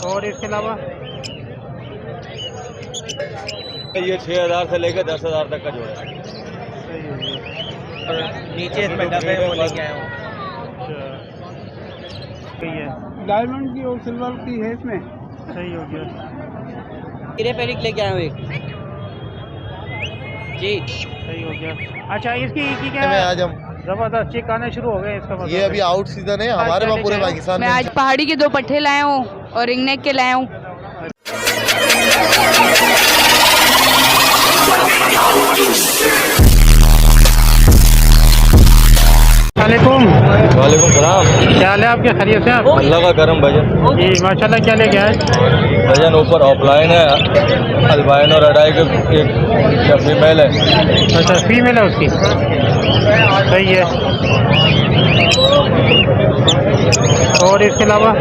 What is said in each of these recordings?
और इसके अलावा ये 6,000 से लेकर 10,000 तक का जोड़ा है। नीचे इसमें डब्बे वो लेके आया हूँ। सही है, डायमंड की और सिल्वर की है इसमें। सही हो गया। हीरे पेरिक लेके आया हूँ एक जी। सही हो गया। अच्छा इसकी क्या आज हम जबरदस्त चिक आने शुरू हो गए इसका मतलब ये अभी आउट सीजन है हमारे वहाँ पूरे पाकिस्तान मैं में। आज पहाड़ी के 2 पट्टे लाया हूँ और रिंग नेक के लाया हूँ। वालेकुम सलाम। क्या हाल है आपके, खैरियत से आप? अल्लाह का करम भजन जी माशाल्लाह। क्या लेके आए? भजन ऊपर ऑफलाइन है, अल्बाइन और अडाई के एक फीमेल है। अच्छा फीमेल है उसकी, सही है। और इसके अलावा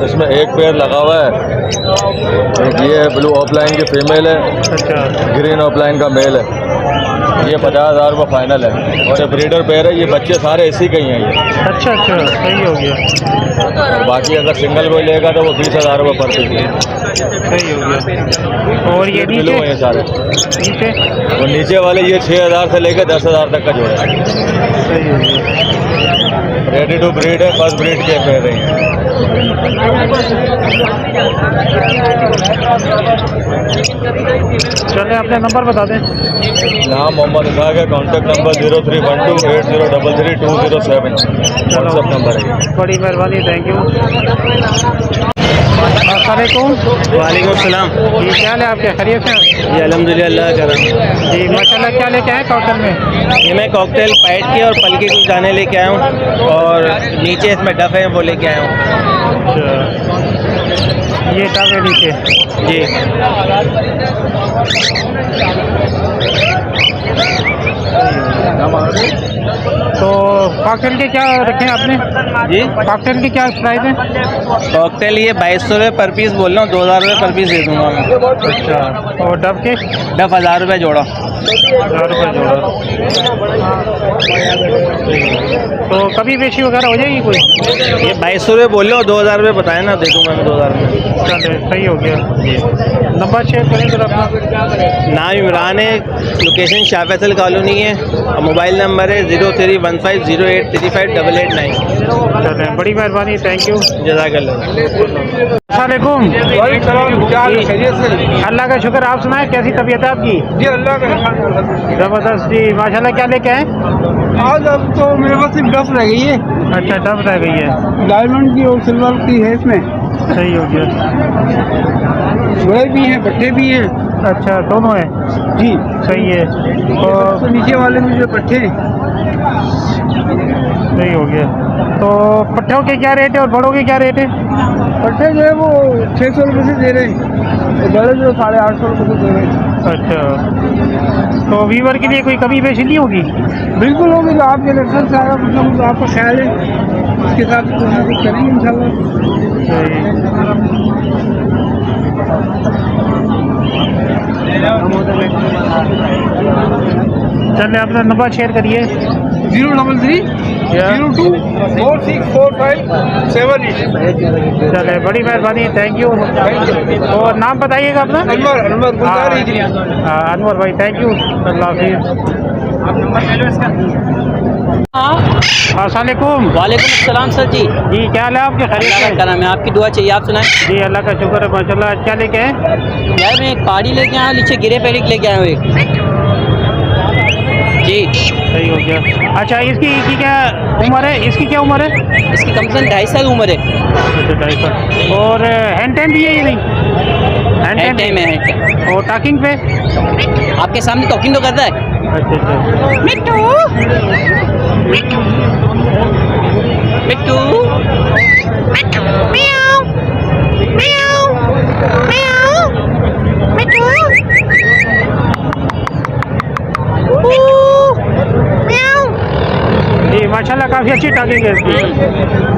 इसमें एक पेयर लगा हुआ है, एक ये है ब्लू ऑफलाइन की फीमेल है, अच्छा ग्रीन ऑफलाइन का मेल है। ये 50,000 रुपये फाइनल है और ये ब्रीडर पेयर है। ये बच्चे सारे इसी के ही हैं ये। अच्छा अच्छा सही हो गया। और बाकी अगर सिंगल कोई लेगा तो वो 20,000 रुपये पर पीस है। सही हो गया। और ये ब्लू नीचे है ये सारे। नीचे और नीचे वाले ये 6,000 से लेकर 10,000 तक का जोड़ा है। सही हो गया। रेडी टू ब्रीड है, फर्स्ट ब्रीड के पेयर है। चलिए अपना नंबर बता दें। नाम मोहम्मद इसाक है, कॉन्टैक्ट नंबर 031280002007 व्हाट्सएप नंबर है। बड़ी मेहरबानी, थैंक यू। अस्सलामुअलैकुम। वालेकुम सलाम जी क्या हाल है आपके, खैरियत से? जी अल्हम्दुलिल्लाह करम। जी माशाल्लाह। क्या लेके आए कॉकटेल में? ये मैं कॉकटेल फाइट की और पल के कुछ दाने लेके आया हूँ और नीचे इसमें डफ है वो लेके आया हूँ। अच्छा ये टब है नीचे जी। तो कॉकटेल के क्या रखे हैं आपने? जी कॉकटेल की क्या प्राइस है? कॉकटेल ये 2200 रुपये पर पीस बोल रहा हूँ, 2,000 रुपये पर पीस दे दूँगा मैं। अच्छा और डब के? डफ 1,000 रुपये जोड़ा। 1,000 रुपये जोड़ा। तो कभी बेची वगैरह हो जाएगी कोई? ये 2200 रुपये बोल रहे हो, 2,000 रुपये बताए ना, दे दूँगा मैं 2,000 रुपये। चलिए सही हो गया। नंबर शेयर करें सर अपना। नाम इमरान है, लोकेशन शाह फैसल कॉलोनी है और मोबाइल नंबर है 031508358889। चलिए बड़ी मेहरबानी, थैंक यू। जज़ाकल्लाह। अस्सलामुअलैकुम। अल्लाह का शुक्र, आप सुनाएं कैसी तबीयत है आपकी? जी अल्लाह का जबरदस्त जी माशाल्लाह। क्या लेके आए? आज अब तो मेरे पास सिर्फ डफ रह गई है। अच्छा डब रह गई है, डायमंड की और सिल्वर की है इसमें। सही हो गया। बड़े भी हैं, पट्टे भी हैं। अच्छा दोनों है जी सही है। तो तो नीचे वाले में जो पट्टे हैं, सही हो गया। तो पट्ठों के क्या रेट है और बड़ों के क्या रेट है? पट्टे जो है वो 600 रुपये से दे रहे हैं और बड़े जो 850 रुपये से दे रहे हैं। अच्छा तो वीवर के लिए कोई कमी पेशी नहीं होगी? बिल्कुल होगी, तो आपके नजर से आएगा कुछ ना कुछ आपका ख्याल है, उसके साथ कुछ ना कुछ करेंगे इंशाल्लाह। सही। चलिए अपना नंबर शेयर करिए। 0302464578। चलिए बड़ी मेहरबानी, थैंक यू। और नाम बताइएगा अपना? अनवर अनवर भाई, थैंक यू। अल्लाह हाफिज़। अस्सलामुअलैकुम। वालेकुम अस्सलाम सर जी। जी क्या हाल है आपके, खैरियत से? करम है, आपकी दुआ चाहिए, आप सुनाएं। जी अल्लाह का शुक्र है माशाल्लाह। क्या लेके आए? यार मैं एक पहाड़ी लेके आया, नीचे गिरे पेरिक लेके आया हूँ एक जी। सही हो गया। अच्छा इसकी क्या उम्र है? इसकी क्या उम्र है? इसकी कम से कम 2.5 साल उम्र है। अच्छा 2.5 और हैंड टाइम भी है ये नहीं? हैंड टाइम है, हैंड टाइम। और टॉकिंग पे? आपके सामने टॉकिंग तो करता है। अच्छा अच्छा। मिट्टू मिट्टू मिट्टू मिट्टू म्याऊ म्याऊ म्याऊ मिट्टू म्याऊ। जी माशाल्लाह काफ़ी अच्छी टॉकिंग है इसकी।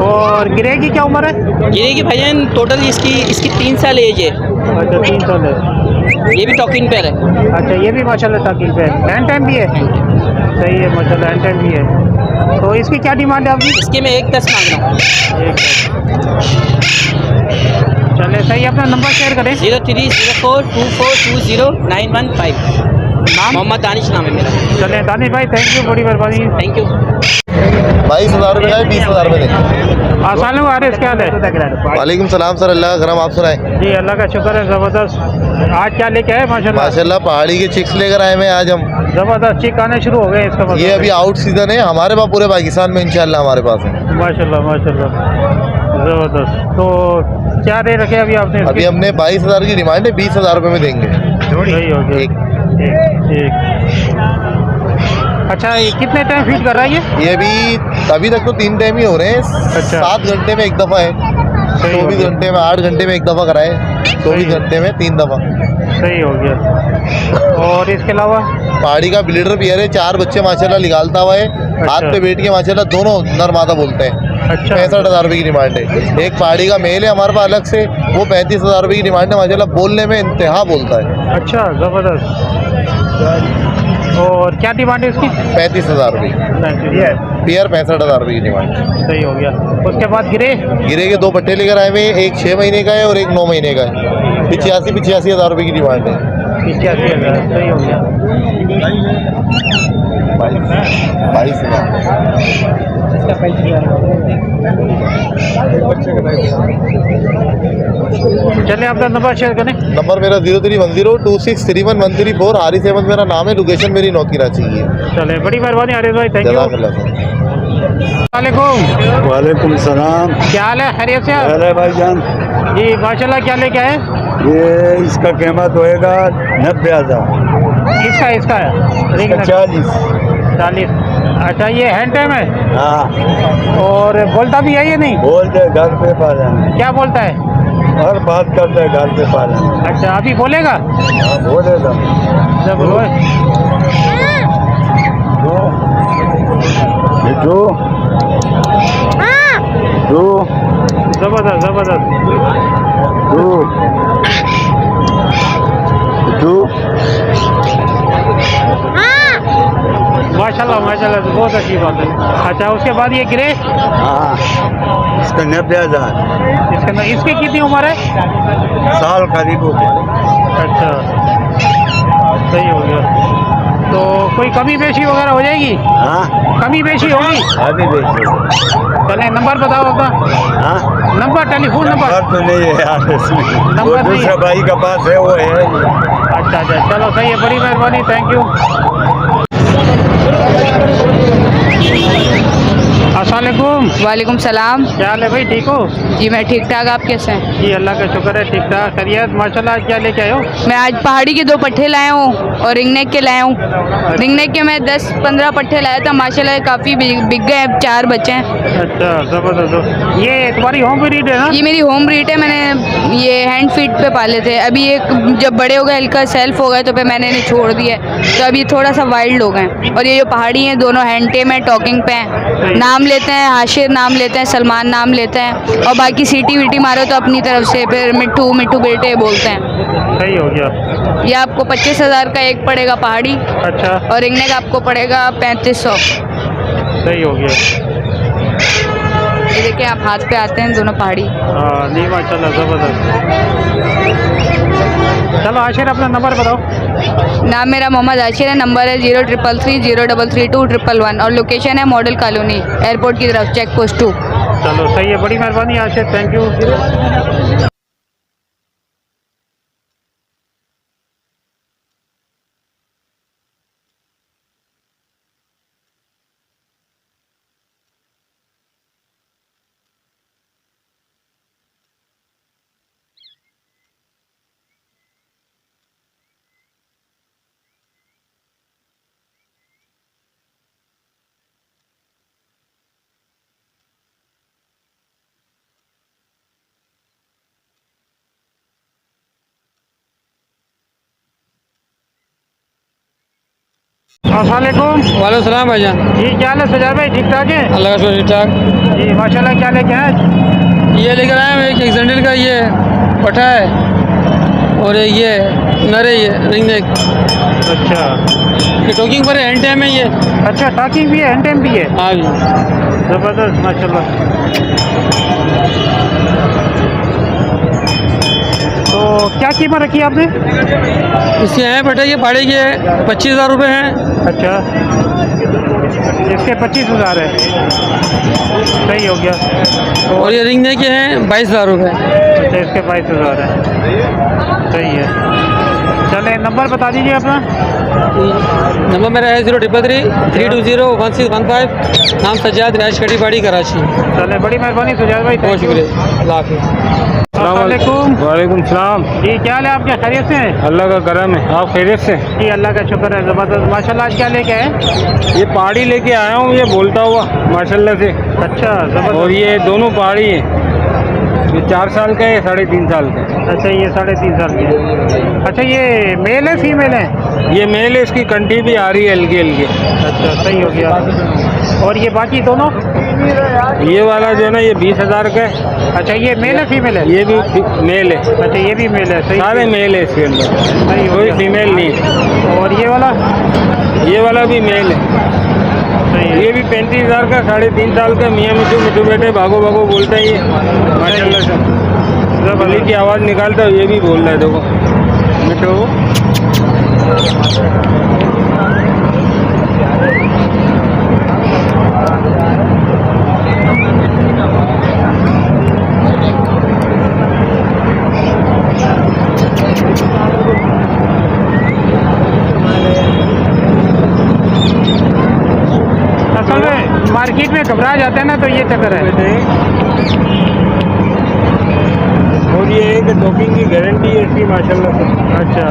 और गिरे की क्या उम्र है? गिरे की भाईजान टोटल इसकी 3 साल एज है। अच्छा 3 साल है। ये भी टॉकिंग पेयर है। अच्छा ये भी माशाल्लाह टॉकिंग पे है, हैंड टाइम भी है। सही है माशाल्लाह, एंटेन भी है। तो इसकी क्या डिमांड है आपकी? इसके मैं 1.10 मांग रहा हूँ। चले सही है, अपना नंबर शेयर करें। 030424209115। नाम? मोहम्मद दानिश नाम है मेरा। चले दानिश भाई, थैंक यू, बड़ी मेहरबानी। Thank you. 22,000 रुपये का है, 20,000 रुपये दें। आसान आ रहे क्या है? वालेकुम सलाम सर, अल्लाह का करम, आप सुनाए। जी अल्लाह का शुक्र है, ज़बरदस्त। आज क्या लेके आए? माशाल्लाह माशाल्लाह पहाड़ी के चिक्स लेकर आए हैं आज हम। ज़बरदस्त, चिक आने शुरू हो गए इसका मतलब। ये अभी आउट सीजन है हमारे पास, पूरे पाकिस्तान में इंशाल्लाह हमारे पास है। माशाल्लाह माशाल्लाह, ज़बरदस्त। तो क्या रेट रखे अभी आपने? अभी हमने 22,000 की डिमांड है, 20,000 रुपये में देंगे। सही हो गया। ठीक। अच्छा, ये कितने टाइम फीड कर रहा है ये अभी तक तो 3 टाइम ही हो रहे हैं। अच्छा। 7 घंटे में एक दफ़ा है, 24 घंटे में, 8 घंटे में एक दफ़ा कराए, 24 घंटे में 3 दफ़ा। सही हो गया। और इसके अलावा पहाड़ी का ब्लीडर पियर है, 4 बच्चे माशाल्लाह निकालता हुआ है। हाथ पे बैठ के माशाल्लाह दोनों नर मादा बोलते हैं। अच्छा। 65,000 रुपये की डिमांड है। एक पहाड़ी का मेल है हमारे पास अलग से, वो 35,000 रुपये की डिमांड है। माशाल्लाह बोलने में इंतहा बोलता है। अच्छा, ज़बरदस्त। और क्या डिमांड है इसकी? 35,000 रुपये पियर, 65,000 रुपये की डिमांड। सही हो गया। उसके बाद गिरे के 2 पट्टे लेकर आए हुए हैं, एक 6 महीने का है और एक 9 महीने का है। 85,000 रुपये की डिमांड है। 85,000। सही हो गया। 22,000। चलिए अपना नंबर शेयर करें। नंबर मेरा 0310263113 हारिस अहमद मेरा नाम है। लोकेशन मेरी नौकी रांची की है। चले, बड़ी मेहरबानी आरिफ भाई, थैंक यू। जज़ाकल्लाह खैर। वालेकुम। वालेकुम सलाम। क्या हाल है? खैरियत से? अरे भाईजान, जी माशाल्लाह, क्या लेके आए? ये इसका कीमत होएगा 90,000। इसका इसका 40। अच्छा, ये हैंड टाइम है हाँ, और बोलता भी है ये नहीं? बोल दे घर पे पालन, क्या बोलता है? हर बात करते है घर पे पालन। अच्छा, अभी बोलेगा? हाँ बोलेगा। जब बोलो। मिठू जबरदस्त जबरदस्त। माशाल्लाह माशाल्लाह, बहुत अच्छी बात है। अच्छा, उसके बाद ये गिरे? हाँ, इसका 90,000। इसकी कितनी उम्र है? साल करीब हो गया। अच्छा, सही हो गया। तो कोई कमी पेशी वगैरह हो जाएगी? हाँ, कमी पेशी होगी? अभी देखिए। चले, नंबर बताओ अपना। हाँ, नंबर, टेलीफोन नंबर तो नहीं है यार इसमें, वो नंबर नहीं दूसरा है। भाई का पास है, वो है। अच्छा अच्छा, चलो सही है, बड़ी मेहरबानी, थैंक यू। अस्सलामुअलैकुम। वालेकुम सलाम। क्या हाल है भाई, ठीक हो? जी मैं ठीक ठाक, आप कैसे हैं? जी अल्लाह का शुक्र है, ठीक ठाक, खैरियत माशाल्लाह। क्या लेके आए हो? मैं आज पहाड़ी के 2 पट्ठे लाया हूँ और रिंगनेक के लाया हूँ। रिंगनेक के मैं 10-15 पट्ठे लाया था, माशाल्लाह काफ़ी बिक गए हैं, 4 बच्चे हैं। अच्छा, ज़बरदस्त। ये तुम्हारी होम ब्रीड है ना? ये मेरी होम ब्रीड है, मैंने ये हैंड फीड पे पाले थे। अभी एक जब बड़े हो गए, हल्का सेल्फ हो गए, तो फिर मैंने इन्हें छोड़ दिया, तो अभी थोड़ा सा वाइल्ड हो गए। और ये जो पहाड़ी हैं दोनों हैंड टेम है, टॉकिंग पे हैं, नाम लेते हैं, हाशिर नाम लेते हैं, सलमान नाम लेते हैं, और बाकी सीटी वीटी मारो तो अपनी तरफ से फिर मिट्टू मिट्टू बेटे बोलते हैं। सही हो गया। ये आपको 25,000 का एक पड़ेगा पहाड़ी, अच्छा, और रिंगनेक आपको पड़ेगा 3500। सही हो गया। ये देखिए, आप हाथ पे आते हैं दोनों पहाड़ी। हाँ नहीं, माशाल्लाह ज़बरदस्त। चलो आशिर, अपना नंबर बताओ। नाम मेरा मोहम्मद आशिर है, नंबर है 0333033211 और लोकेशन है मॉडल कॉलोनी, एयरपोर्ट की तरफ, चेक पोस्ट 2। चलो सही है, बड़ी मेहरबानी आशिर, थैंक यू। अस्सलामुअलैकुम। वालेकुम सलाम भाईजान। जी क्या हाल है सजाद भाई, ठीक ठाक है? अल्लाह का शुक्र, ठीक ठाक। जी माशाल्लाह। क्या लेके आए? ये लेकर आए हैं, एक एक्सेंडल का ये पठा है और एक ये नर है, ये रिंगनेक। अच्छा ये टॉकिंग पर हैंड टाइम है ये। अच्छा, टॉकिंग भी है, हैंड टाइम भी है। हाँ जी। ज़बरदस्त माशाल्लाह। तो क्या कीमत रखी आपने? इसके हैं बेटा ये पाड़े के 25,000 रुपये हैं। अच्छा, इसके 25,000 है। सही हो गया। और ये रिंग ने के हैं 22,000 रुपये। अच्छा, इसके 22,000 है। सही है। चले नंबर बता दीजिए अपना। नंबर मेरा है 0333-320-1615। नाम सज्जाद, रैश कटी बाड़ी, कराची। चले, बड़ी मेहरबानी सुजात भाई, बहुत शुक्रिया। अल्लाह हाफिज़। अस्सलाम वालेकुम। वालेकुम सलाम। जी, क्या हाल है आपके? खैरियत से हैं? अल्लाह का करम है, आप खैरियत से? जी, अल्लाह का शुक्र है। ज़बरदस्त माशाल्लाह। आज क्या लेके आए? ये पहाड़ी लेके आया हूँ, ये बोलता हुआ माशाल्लाह से। अच्छा, और ज़बरदस्त। ये दोनों पहाड़ी हैं। ये 4 साल का है, 3.5 साल का है। अच्छा, ये 3.5 साल की है। अच्छा, ये मेल है फीमेल है? ये मेल है, इसकी कंठी भी आ रही है हल्की हल्की। अच्छा, सही हो गया। और ये बाकी दोनों? ये वाला जो है ना, ये 20,000 का है। अच्छा, ये मेल है फीमेल है? ये भी मेल है, अच्छा, ये भी मेल है। सही, सारे मेल है इसके अंदर, सही हो कोई गया। फीमेल नहीं है। और ये वाला? ये वाला भी मेल है, सही है। ये भी 35,000 का, 3.5 साल का। मियाँ मिठू मिठू बेटे भागो भागो बोलता है ये माशाल्लाह से। बली की आवाज़ निकालता है, ये भी बोल रहा है, देखो मिठू। असल में मार्केट में घबरा जाते हैं ना, तो ये चक्कर है। और ये एक टॉकिंग की गारंटी है इसकी माशाल्लाह से। अच्छा,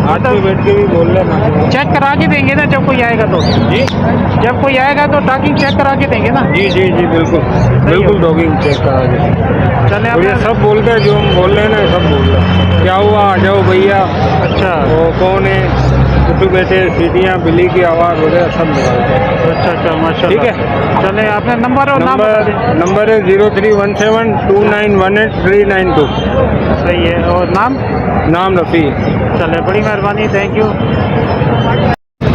हाथ में बैठ के भी बोल रहा है माशाल्लाह। चेक करा के देंगे ना जब कोई आएगा तो? जी जब कोई आएगा तो टॉकिंग चेक करा के देंगे ना? जी जी जी, बिल्कुल बिल्कुल टॉकिंग चेक करा के। चले और ये आप। सब बोलते हैं, जो हम बोल रहे हैं ना, सब बोल रहे हैं। क्या हुआ, आ जाओ भैया, अच्छा वो कौन है, कुटू बेटे, सीटियाँ, बिल्ली की आवाज़ वगैरह सब निकालते हैं। अच्छा अच्छा, माशाल्लाह। ठीक है। चले, आपने नंबर और नाम बता दीजिए। नंबर है 031729183992। सही है। और नाम? नाम रफ़ी। चले, बड़ी मेहरबानी, थैंक यू।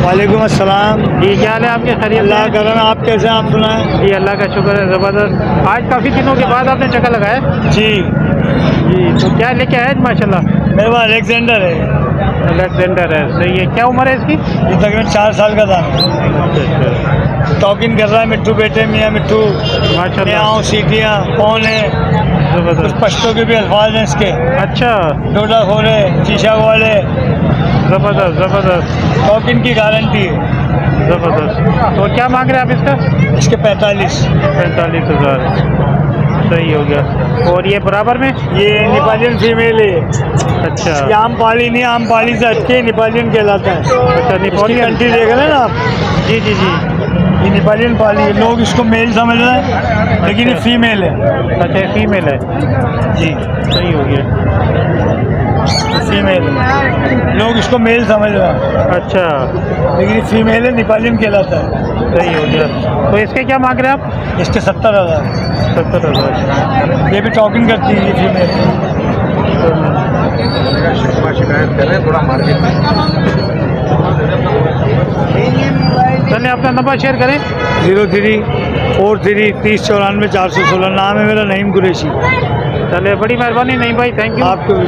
वालेकुम अस्सलाम। जी, क्या हाल है आपके? खैरियत? अल्लाह करम, आप कैसे, आप सुनाएं? जी, अल्लाह का शुक्र है। ज़बरदस्त। आज काफ़ी दिनों के बाद आपने चक्कर लगाया। जी, जी, तो क्या लेके आए माशाल्लाह? मेरे पास अलेक्जेंडर है, अलेक्जेंडर है। सही है। क्या उम्र है इसकी? ये तकरीबन 4 साल का था। अच्छा, टॉकिंग कर रहा है, मिट्टू बेटे, मियाँ मिट्टू, मैं माशाल्लाह, आऊँ, सीटियाँ, कौन है, कुछ ज़बरदस्त। पश्तों के भी अल्फाज हैं इसके, अच्छा, डोडा खोले, शीशा वाले, ज़बरदस्त ज़बरदस्त टॉकिंग की गारंटी है। ज़बरदस्त। तो क्या मांग रहे हैं आप इसका? इसके 45। 45,000। सही हो गया। और ये बराबर में? ये नेपालियन फीमेल है। अच्छा ये आम पाली नहीं, आम पाली से हटके नेपालियन कहलाता है। अच्छा, इसकी नेपालियन। कंट्री देख रहे हैं ना आप, जी जी जी। ये नेपालियन पाली है। लोग इसको मेल समझ रहे हैं, लेकिन ये अच्छा। फीमेल है। अच्छा, फीमेल है। जी, सही हो गया। फीमेल, लोग इसको मेल समझ रहे हैं, अच्छा, लेकिन फीमेल है, नेपालियन कहलाता है। सही हो गया। तो इसके क्या मांग रहे हैं आप? इसके 70,000। 70,000। ये भी टॉकिंग करती है, ये फीमेल। शिकायत कर रहे हैं थोड़ा मार्केट में। चलिए, अपना नंबर शेयर करें। 0343309416। नाम है मेरा नईम कुरैशी। चलिए, बड़ी मेहरबानी नहीं भाई, थैंक यू। आपको भी।